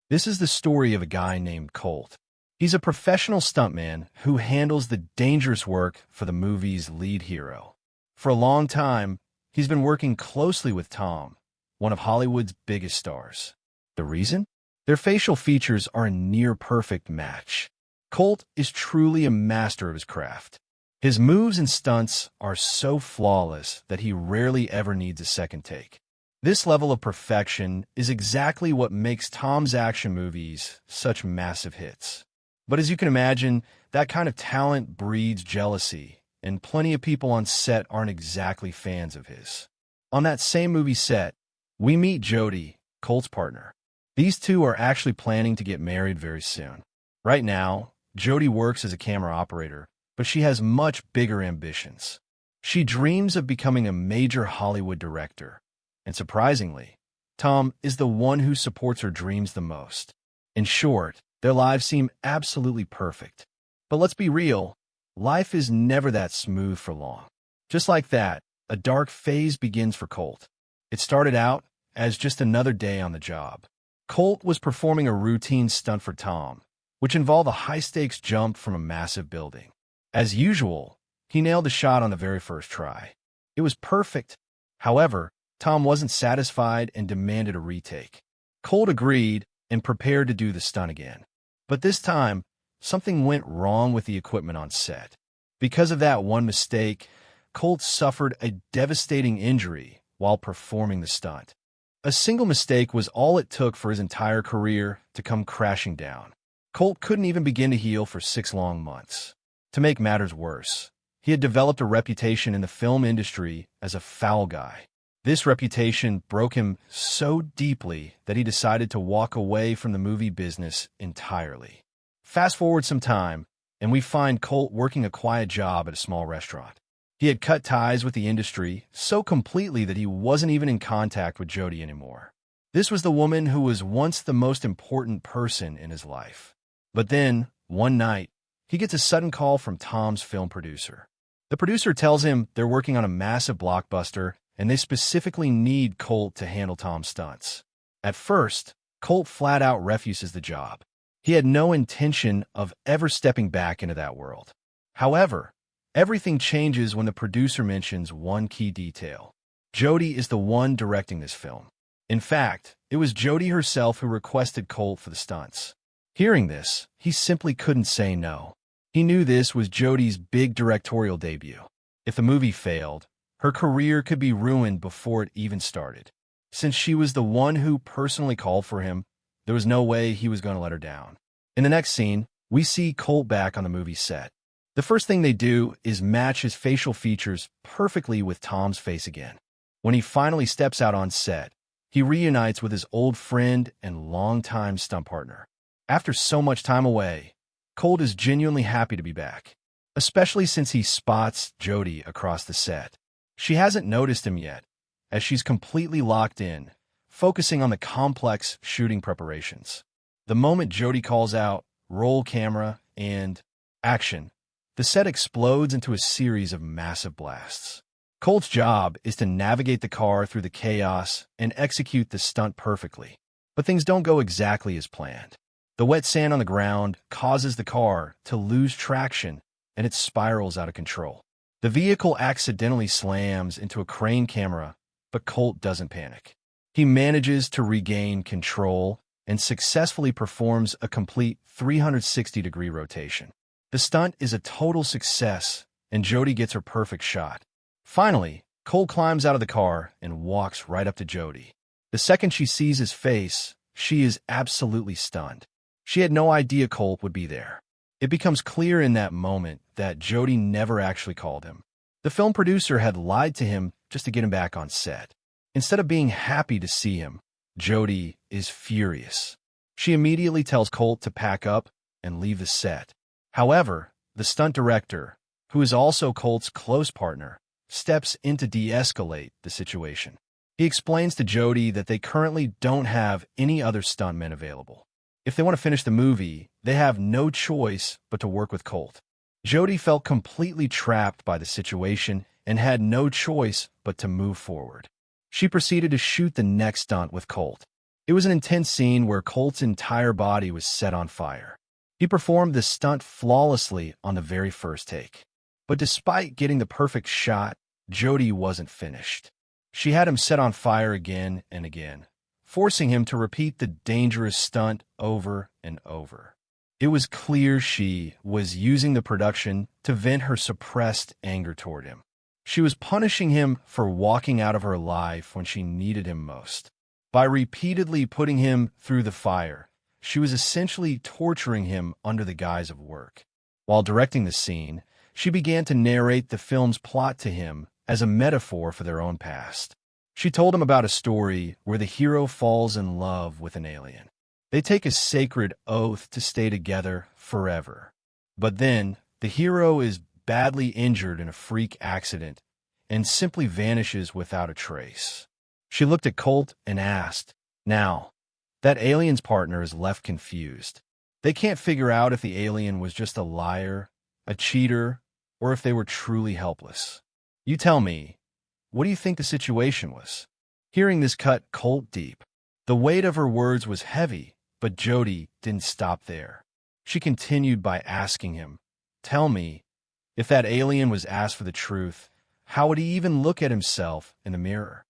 This is the story of a guy named Colt. He's a professional stuntman who handles the dangerous work for the movie's lead hero. For a long time, he's been working closely with Tom, one of Hollywood's biggest stars. The reason? Their facial features are a near-perfect match. Colt is truly a master of his craft. His moves and stunts are so flawless that he rarely ever needs a second take. This level of perfection is exactly what makes Tom's action movies such massive hits. But as you can imagine, that kind of talent breeds jealousy, and plenty of people on set aren't exactly fans of his. On that same movie set, we meet Jody, Colt's partner. These two are actually planning to get married very soon. Right now, Jody works as a camera operator, but she has much bigger ambitions. She dreams of becoming a major Hollywood director. And surprisingly, Tom is the one who supports her dreams the most. In short, their lives seem absolutely perfect. But let's be real, life is never that smooth for long. Just like that, a dark phase begins for Colt. It started out as just another day on the job. Colt was performing a routine stunt for Tom, which involved a high-stakes jump from a massive building. As usual, he nailed the shot on the very first try. It was perfect. However, Tom wasn't satisfied and demanded a retake. Colt agreed and prepared to do the stunt again. But this time, something went wrong with the equipment on set. Because of that one mistake, Colt suffered a devastating injury while performing the stunt. A single mistake was all it took for his entire career to come crashing down. Colt couldn't even begin to heal for 6 long months. To make matters worse, he had developed a reputation in the film industry as a foul guy. This reputation broke him so deeply that he decided to walk away from the movie business entirely. Fast forward some time, and we find Colt working a quiet job at a small restaurant. He had cut ties with the industry so completely that he wasn't even in contact with Jody anymore. This was the woman who was once the most important person in his life. But then, one night, he gets a sudden call from Tom's film producer. The producer tells him they're working on a massive blockbuster and they specifically need Colt to handle Tom's stunts. At first, Colt flat out refuses the job. He had no intention of ever stepping back into that world. However, everything changes when the producer mentions one key detail. Jody is the one directing this film. In fact, it was Jody herself who requested Colt for the stunts. Hearing this, he simply couldn't say no. He knew this was Jody's big directorial debut. If the movie failed, her career could be ruined before it even started. Since she was the one who personally called for him, there was no way he was going to let her down. In the next scene, we see Colt back on the movie set. The first thing they do is match his facial features perfectly with Tom's face again. When he finally steps out on set, he reunites with his old friend and longtime stunt partner. After so much time away, Colt is genuinely happy to be back, especially since he spots Jody across the set. She hasn't noticed him yet, as she's completely locked in, focusing on the complex shooting preparations. The moment Jody calls out, "Roll camera," and "Action," the set explodes into a series of massive blasts. Colt's job is to navigate the car through the chaos and execute the stunt perfectly. But things don't go exactly as planned. The wet sand on the ground causes the car to lose traction and it spirals out of control. The vehicle accidentally slams into a crane camera, but Colt doesn't panic. He manages to regain control and successfully performs a complete 360-degree rotation. The stunt is a total success, and Jody gets her perfect shot. Finally, Colt climbs out of the car and walks right up to Jody. The second she sees his face, she is absolutely stunned. She had no idea Colt would be there. It becomes clear in that moment that Jody never actually called him. The film producer had lied to him just to get him back on set. Instead of being happy to see him, Jody is furious. She immediately tells Colt to pack up and leave the set. However, the stunt director, who is also Colt's close partner, steps in to de-escalate the situation. He explains to Jody that they currently don't have any other stuntmen available. If they want to finish the movie, they have no choice but to work with Colt. Jody felt completely trapped by the situation and had no choice but to move forward. She proceeded to shoot the next stunt with Colt. It was an intense scene where Colt's entire body was set on fire. He performed the stunt flawlessly on the very first take. But despite getting the perfect shot, Jody wasn't finished. She had him set on fire again and again, forcing him to repeat the dangerous stunt over and over. It was clear she was using the production to vent her suppressed anger toward him. She was punishing him for walking out of her life when she needed him most. By repeatedly putting him through the fire, she was essentially torturing him under the guise of work. While directing the scene, she began to narrate the film's plot to him as a metaphor for their own past. She told him about a story where the hero falls in love with an alien. They take a sacred oath to stay together forever. But then, the hero is badly injured in a freak accident and simply vanishes without a trace. She looked at Colt and asked, "Now, that alien's partner is left confused. They can't figure out if the alien was just a liar, a cheater, or if they were truly helpless. You tell me, what do you think the situation was?" Hearing this cut Colt deep. The weight of her words was heavy, but Jody didn't stop there. She continued by asking him, "Tell me, if that alien was asked for the truth, how would he even look at himself in the mirror?"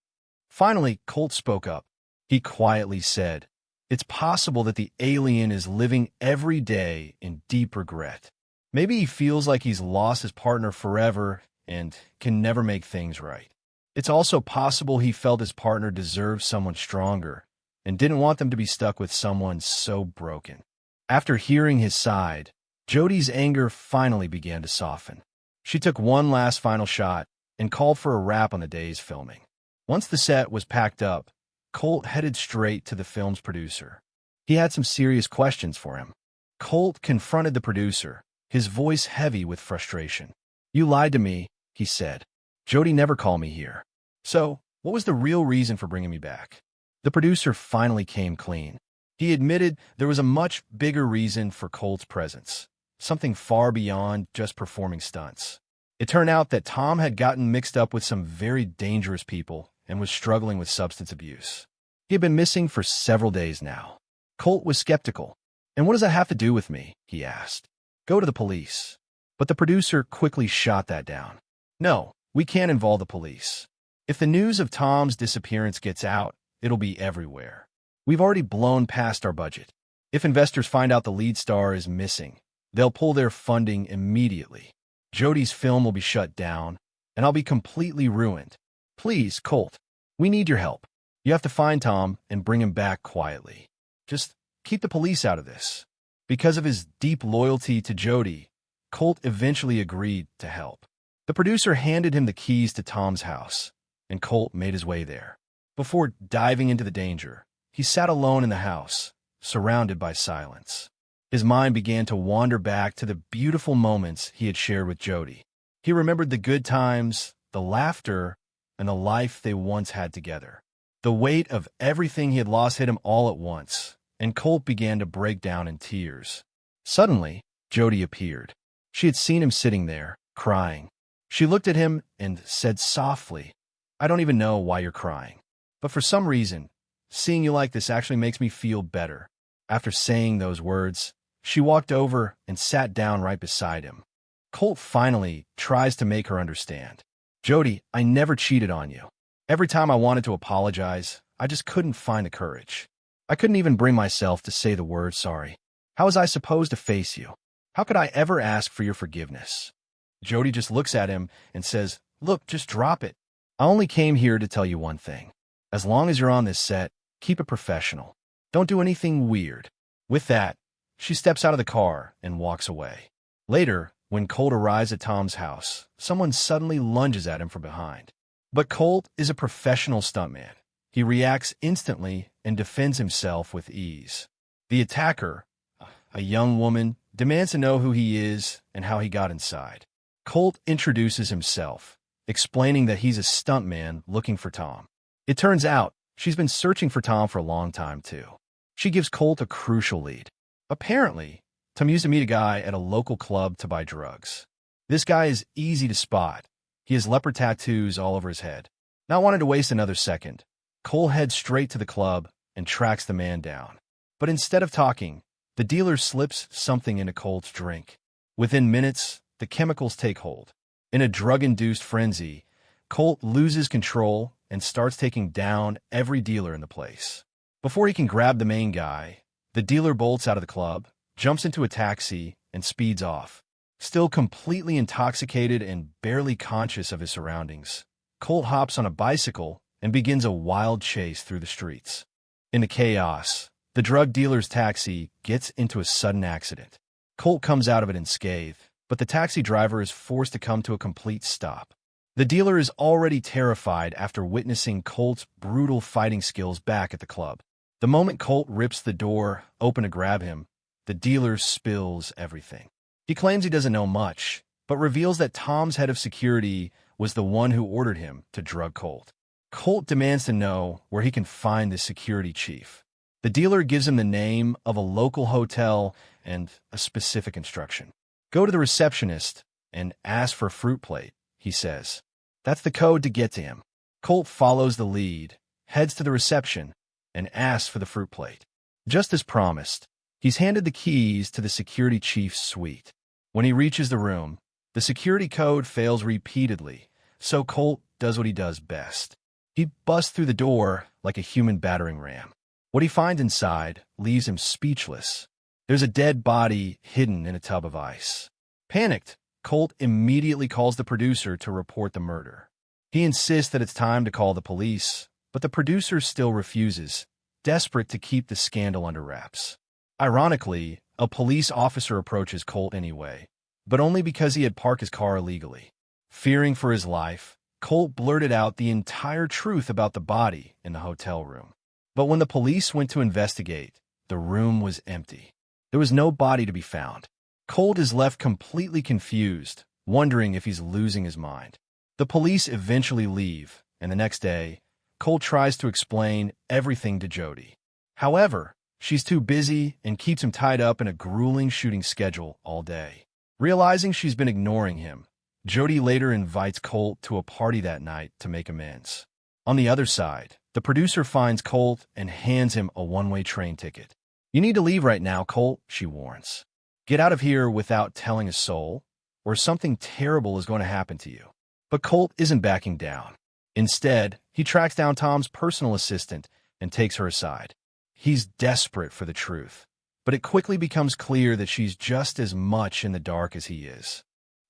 Finally, Colt spoke up. He quietly said, "It's possible that the alien is living every day in deep regret. Maybe he feels like he's lost his partner forever and can never make things right. It's also possible he felt his partner deserved someone stronger and didn't want them to be stuck with someone so broken." After hearing his side, Jody's anger finally began to soften. She took one last final shot and called for a wrap on the day's filming. Once the set was packed up, Colt headed straight to the film's producer. He had some serious questions for him. Colt confronted the producer, his voice heavy with frustration. "You lied to me," he said. "Jody never called me here. So, what was the real reason for bringing me back?" The producer finally came clean. He admitted there was a much bigger reason for Colt's presence, something far beyond just performing stunts. It turned out that Tom had gotten mixed up with some very dangerous people and was struggling with substance abuse. He had been missing for several days now. Colt was skeptical. "And what does that have to do with me?" he asked. "Go to the police." But the producer quickly shot that down. "No, we can't involve the police. If the news of Tom's disappearance gets out, it'll be everywhere. We've already blown past our budget. If investors find out the lead star is missing, they'll pull their funding immediately. Jody's film will be shut down, and I'll be completely ruined. Please, Colt, we need your help. You have to find Tom and bring him back quietly. Just keep the police out of this." Because of his deep loyalty to Jody, Colt eventually agreed to help. The producer handed him the keys to Tom's house, and Colt made his way there. Before diving into the danger, he sat alone in the house, surrounded by silence. His mind began to wander back to the beautiful moments he had shared with Jody. He remembered the good times, the laughter, and the life they once had together. The weight of everything he had lost hit him all at once, and Colt began to break down in tears. Suddenly, Jody appeared. She had seen him sitting there, crying. She looked at him and said softly, "I don't even know why you're crying. But for some reason, seeing you like this actually makes me feel better." After saying those words, she walked over and sat down right beside him. Colt finally tries to make her understand. "Jody, I never cheated on you. Every time I wanted to apologize, I just couldn't find the courage. I couldn't even bring myself to say the word sorry. How was I supposed to face you? How could I ever ask for your forgiveness?" Jody just looks at him and says, "Look, just drop it. I only came here to tell you one thing. As long as you're on this set, keep it professional. Don't do anything weird." With that, she steps out of the car and walks away. Later, when Colt arrives at Tom's house, someone suddenly lunges at him from behind. But Colt is a professional stuntman. He reacts instantly and defends himself with ease. The attacker, a young woman, demands to know who he is and how he got inside. Colt introduces himself, explaining that he's a stuntman looking for Tom. It turns out she's been searching for Tom for a long time, too. She gives Colt a crucial lead. Apparently, Tom used to meet a guy at a local club to buy drugs. This guy is easy to spot. He has leopard tattoos all over his head. Not wanting to waste another second, Cole heads straight to the club and tracks the man down. But instead of talking, the dealer slips something into Colt's drink. Within minutes, the chemicals take hold. In a drug-induced frenzy, Colt loses control and starts taking down every dealer in the place. Before he can grab the main guy, the dealer bolts out of the club, jumps into a taxi, and speeds off. Still completely intoxicated and barely conscious of his surroundings, Colt hops on a bicycle and begins a wild chase through the streets. In the chaos, the drug dealer's taxi gets into a sudden accident. Colt comes out of it unscathed, but the taxi driver is forced to come to a complete stop. The dealer is already terrified after witnessing Colt's brutal fighting skills back at the club. The moment Colt rips the door open to grab him, the dealer spills everything. He claims he doesn't know much, but reveals that Tom's head of security was the one who ordered him to drug Colt. Colt demands to know where he can find the security chief. The dealer gives him the name of a local hotel and a specific instruction. Go to the receptionist and ask for a fruit plate, he says. That's the code to get to him. Colt follows the lead, heads to the reception, and asks for the fruit plate. Just as promised, he's handed the keys to the security chief's suite. When he reaches the room, the security code fails repeatedly, so Colt does what he does best. He busts through the door like a human battering ram. What he finds inside leaves him speechless. There's a dead body hidden in a tub of ice. Panicked, Colt immediately calls the producer to report the murder. He insists that it's time to call the police, but the producer still refuses, desperate to keep the scandal under wraps. Ironically, a police officer approaches Colt anyway, but only because he had parked his car illegally. Fearing for his life, Colt blurted out the entire truth about the body in the hotel room. But when the police went to investigate, the room was empty. There was no body to be found. Colt is left completely confused, wondering if he's losing his mind. The police eventually leave, and the next day, Colt tries to explain everything to Jody. However, she's too busy and keeps him tied up in a grueling shooting schedule all day. Realizing she's been ignoring him, Jody later invites Colt to a party that night to make amends. On the other side, the producer finds Colt and hands him a one-way train ticket. You need to leave right now, Colt, she warns. Get out of here without telling a soul, or something terrible is going to happen to you. But Colt isn't backing down. Instead, he tracks down Tom's personal assistant and takes her aside. He's desperate for the truth, but it quickly becomes clear that she's just as much in the dark as he is.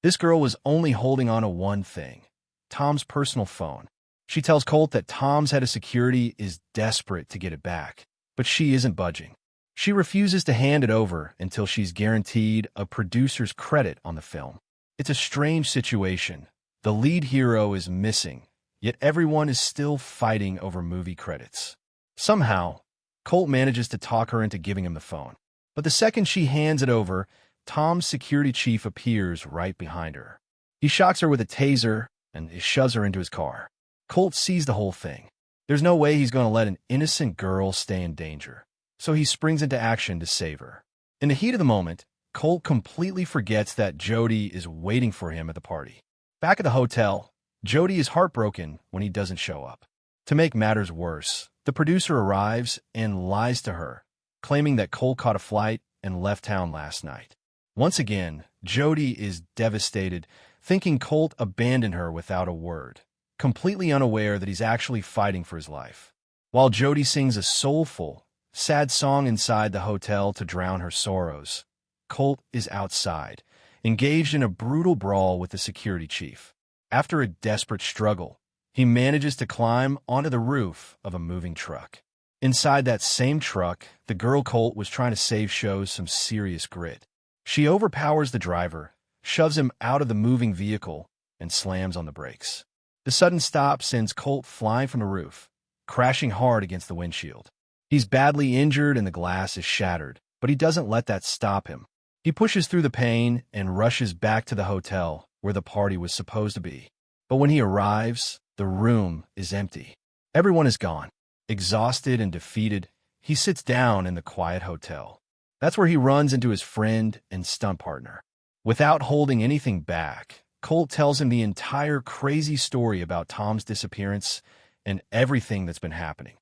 This girl was only holding on to one thing, Tom's personal phone. She tells Colt that Tom's head of security is desperate to get it back, but she isn't budging. She refuses to hand it over until she's guaranteed a producer's credit on the film. It's a strange situation. The lead hero is missing, yet everyone is still fighting over movie credits. Somehow, Colt manages to talk her into giving him the phone. But the second she hands it over, Tom's security chief appears right behind her. He shocks her with a taser and shoves her into his car. Colt sees the whole thing. There's no way he's going to let an innocent girl stay in danger, so he springs into action to save her. In the heat of the moment, Colt completely forgets that Jody is waiting for him at the party. Back at the hotel, Jody is heartbroken when he doesn't show up. To make matters worse, the producer arrives and lies to her, claiming that Colt caught a flight and left town last night. Once again, Jody is devastated, thinking Colt abandoned her without a word, completely unaware that he's actually fighting for his life. While Jody sings a soulful, sad song inside the hotel to drown her sorrows, Colt is outside, engaged in a brutal brawl with the security chief. After a desperate struggle, he manages to climb onto the roof of a moving truck. Inside that same truck, the girl Colt was trying to save shows some serious grit. She overpowers the driver, shoves him out of the moving vehicle, and slams on the brakes. The sudden stop sends Colt flying from the roof, crashing hard against the windshield. He's badly injured and the glass is shattered, but he doesn't let that stop him. He pushes through the pain and rushes back to the hotel where the party was supposed to be. But when he arrives, the room is empty. Everyone is gone. Exhausted and defeated, he sits down in the quiet hotel. That's where he runs into his friend and stunt partner. Without holding anything back, Colt tells him the entire crazy story about Tom's disappearance and everything that's been happening.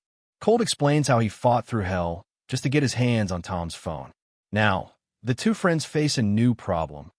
Colt explains how he fought through hell just to get his hands on Tom's phone. Now, the two friends face a new problem: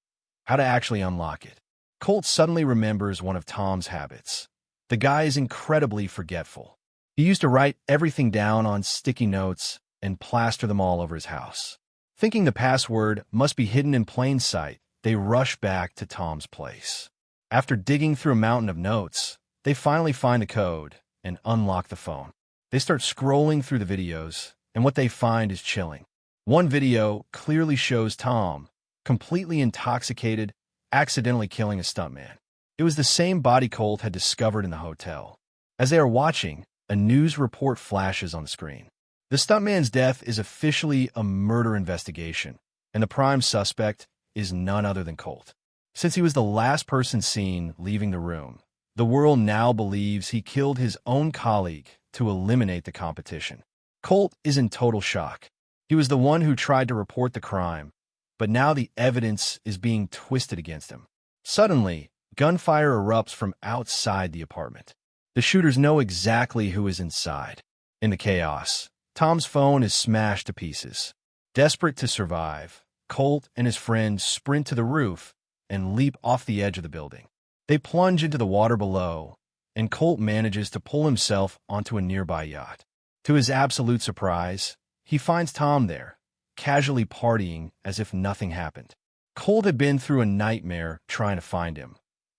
how to actually unlock it. Colt suddenly remembers one of Tom's habits. The guy is incredibly forgetful. He used to write everything down on sticky notes and plaster them all over his house. Thinking the password must be hidden in plain sight, they rush back to Tom's place. After digging through a mountain of notes, they finally find the code and unlock the phone. They start scrolling through the videos, and what they find is chilling. One video clearly shows Tom, completely intoxicated, accidentally killing a stuntman. It was the same body Colt had discovered in the hotel. As they are watching, a news report flashes on the screen. The stuntman's death is officially a murder investigation, and the prime suspect is none other than Colt. Since he was the last person seen leaving the room, the world now believes he killed his own colleague to eliminate the competition. Colt is in total shock. He was the one who tried to report the crime, but now the evidence is being twisted against him. Suddenly, gunfire erupts from outside the apartment. The shooters know exactly who is inside. In the chaos, Tom's phone is smashed to pieces. Desperate to survive, Colt and his friend sprint to the roof and leap off the edge of the building. They plunge into the water below, and Colt manages to pull himself onto a nearby yacht. To his absolute surprise, he finds Tom there, casually partying as if nothing happened. Colt had been through a nightmare trying to find him,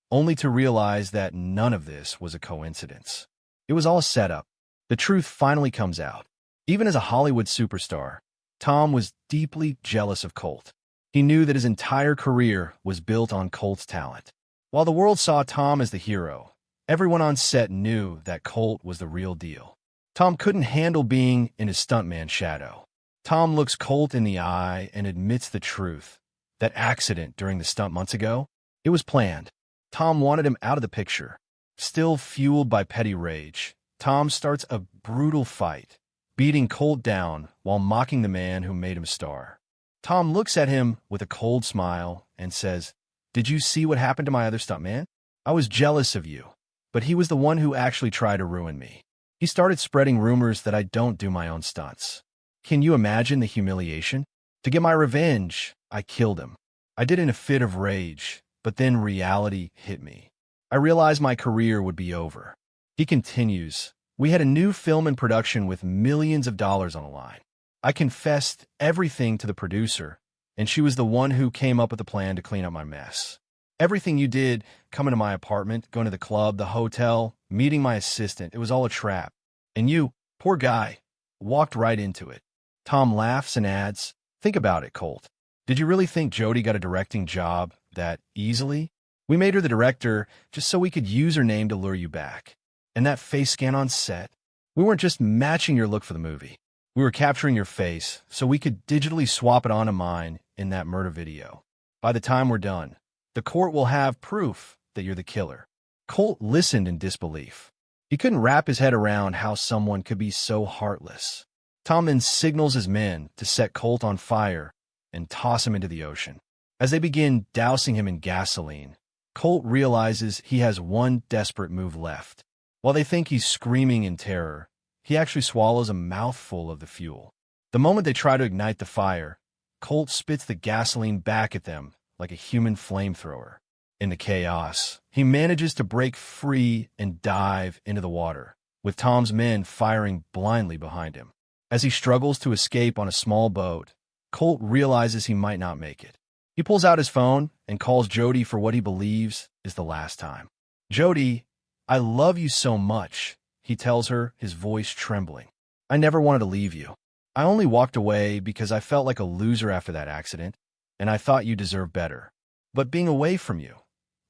only to realize that none of this was a coincidence. It was all set up. The truth finally comes out. Even as a Hollywood superstar, Tom was deeply jealous of Colt. He knew that his entire career was built on Colt's talent. While the world saw Tom as the hero, everyone on set knew that Colt was the real deal. Tom couldn't handle being in his stuntman shadow. Tom looks Colt in the eye and admits the truth. That accident during the stunt months ago, it was planned. Tom wanted him out of the picture. Still fueled by petty rage, Tom starts a brutal fight, beating Colt down while mocking the man who made him a star. Tom looks at him with a cold smile and says, "Did you see what happened to my other stuntman? I was jealous of you, but he was the one who actually tried to ruin me. He started spreading rumors that I don't do my own stunts. Can you imagine the humiliation? To get my revenge, I killed him. I did it in a fit of rage, but then reality hit me. I realized my career would be over." He continues, "We had a new film in production with millions of dollars on the line. I confessed everything to the producer, and she was the one who came up with the plan to clean up my mess. Everything you did, coming to my apartment, going to the club, the hotel, meeting my assistant, it was all a trap. And you, poor guy, walked right into it." Tom laughs and adds, "Think about it, Colt. Did you really think Jody got a directing job that easily? We made her the director just so we could use her name to lure you back. And that face scan on set, we weren't just matching your look for the movie. We were capturing your face so we could digitally swap it onto mine in that murder video. By the time we're done, the court will have proof that you're the killer." Colt listened in disbelief. He couldn't wrap his head around how someone could be so heartless. Tom then signals his men to set Colt on fire and toss him into the ocean. As they begin dousing him in gasoline, Colt realizes he has one desperate move left. While they think he's screaming in terror, he actually swallows a mouthful of the fuel. The moment they try to ignite the fire, Colt spits the gasoline back at them like a human flamethrower. In the chaos, he manages to break free and dive into the water, with Tom's men firing blindly behind him. As he struggles to escape on a small boat, Colt realizes he might not make it. He pulls out his phone and calls Jody for what he believes is the last time. "Jody, I love you so much," he tells her, his voice trembling. "I never wanted to leave you. I only walked away because I felt like a loser after that accident, and I thought you deserved better. But being away from you,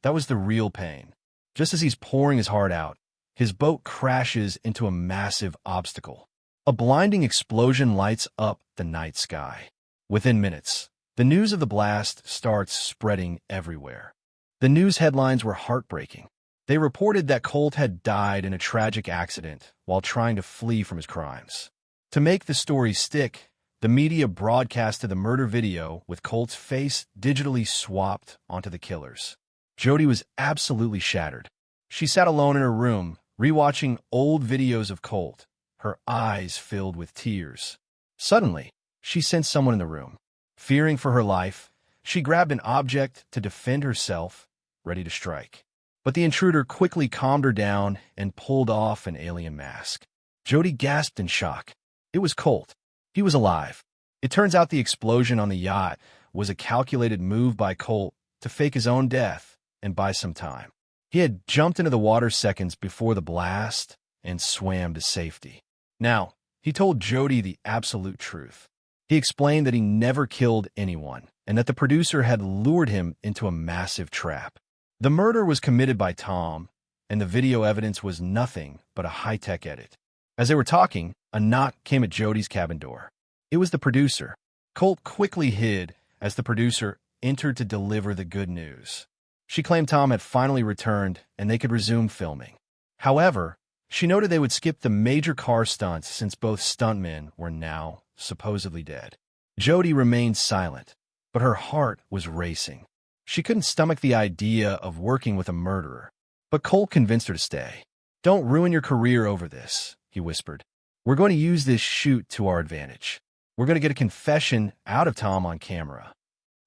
that was the real pain." Just as he's pouring his heart out, his boat crashes into a massive obstacle. A blinding explosion lights up the night sky. Within minutes, the news of the blast starts spreading everywhere. The news headlines were heartbreaking. They reported that Colt had died in a tragic accident while trying to flee from his crimes. To make the story stick, the media broadcasted the murder video with Colt's face digitally swapped onto the killer's. Jody was absolutely shattered. She sat alone in her room, rewatching old videos of Colt, her eyes filled with tears. Suddenly, she sensed someone in the room. Fearing for her life, she grabbed an object to defend herself, ready to strike. But the intruder quickly calmed her down and pulled off an alien mask. Jody gasped in shock. It was Colt. He was alive. It turns out the explosion on the yacht was a calculated move by Colt to fake his own death and buy some time. He had jumped into the water seconds before the blast and swam to safety. Now, he told Jody the absolute truth. He explained that he never killed anyone and that the producer had lured him into a massive trap. The murder was committed by Tom, and the video evidence was nothing but a high-tech edit. As they were talking, a knock came at Jody's cabin door. It was the producer. Colt quickly hid as the producer entered to deliver the good news. She claimed Tom had finally returned and they could resume filming. However, she noted they would skip the major car stunts since both stuntmen were now supposedly dead. Jody remained silent, but her heart was racing. She couldn't stomach the idea of working with a murderer. But Colt convinced her to stay. "Don't ruin your career over this," he whispered. "We're going to use this shoot to our advantage. We're going to get a confession out of Tom on camera."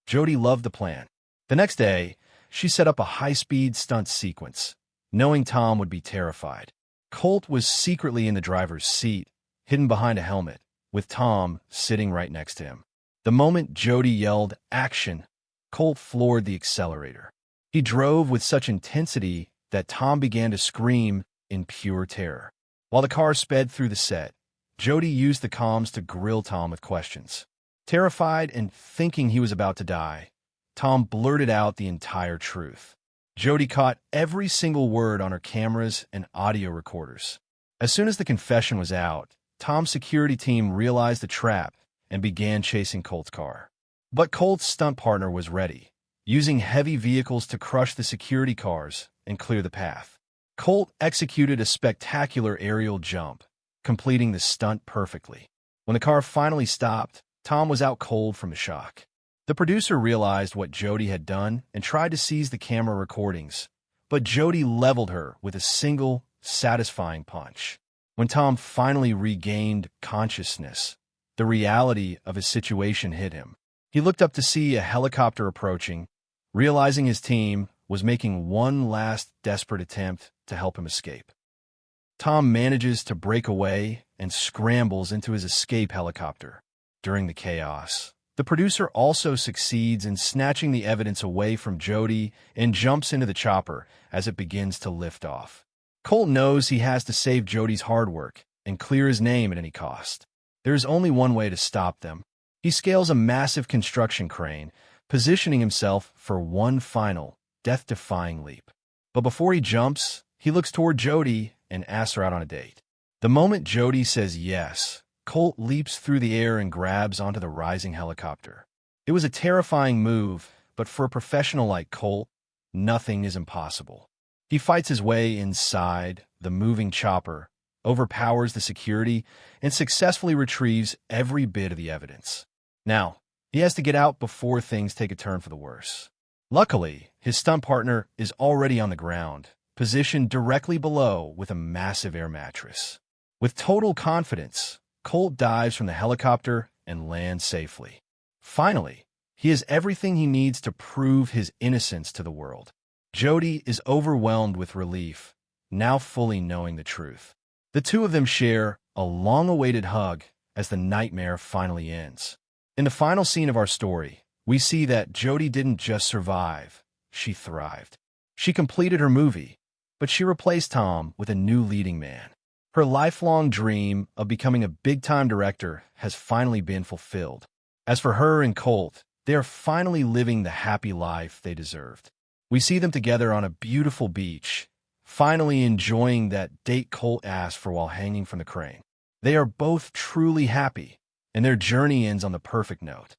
Jody loved the plan. The next day, she set up a high-speed stunt sequence, knowing Tom would be terrified. Colt was secretly in the driver's seat, hidden behind a helmet, with Tom sitting right next to him. The moment Jody yelled, "Action!" Colt floored the accelerator. He drove with such intensity that Tom began to scream in pure terror. While the car sped through the set, Jody used the comms to grill Tom with questions. Terrified and thinking he was about to die, Tom blurted out the entire truth. Jody caught every single word on her cameras and audio recorders. As soon as the confession was out, Tom's security team realized the trap and began chasing Colt's car. But Colt's stunt partner was ready, using heavy vehicles to crush the security cars and clear the path. Colt executed a spectacular aerial jump, completing the stunt perfectly. When the car finally stopped, Tom was out cold from the shock. The producer realized what Jody had done and tried to seize the camera recordings, but Jody leveled her with a single, satisfying punch. When Tom finally regained consciousness, the reality of his situation hit him. He looked up to see a helicopter approaching, realizing his team was making one last desperate attempt to help him escape. Tom manages to break away and scrambles into his escape helicopter. During the chaos, the producer also succeeds in snatching the evidence away from Jody and jumps into the chopper as it begins to lift off. Colt knows he has to save Jody's hard work and clear his name at any cost. There is only one way to stop them. He scales a massive construction crane, positioning himself for one final, death-defying leap. But before he jumps, he looks toward Jody and asks her out on a date. The moment Jody says yes, Colt leaps through the air and grabs onto the rising helicopter. It was a terrifying move, but for a professional like Colt, nothing is impossible. He fights his way inside the moving chopper, overpowers the security, and successfully retrieves every bit of the evidence. Now, he has to get out before things take a turn for the worse. Luckily, his stunt partner is already on the ground, positioned directly below with a massive air mattress. With total confidence, Colt dives from the helicopter and lands safely. Finally, he has everything he needs to prove his innocence to the world. Jody is overwhelmed with relief, now fully knowing the truth. The two of them share a long-awaited hug as the nightmare finally ends. In the final scene of our story, we see that Jody didn't just survive, she thrived. She completed her movie, but she replaced Tom with a new leading man. Her lifelong dream of becoming a big-time director has finally been fulfilled. As for her and Colt, they are finally living the happy life they deserved. We see them together on a beautiful beach, finally enjoying that date Colt asked for while hanging from the crane. They are both truly happy, and their journey ends on the perfect note.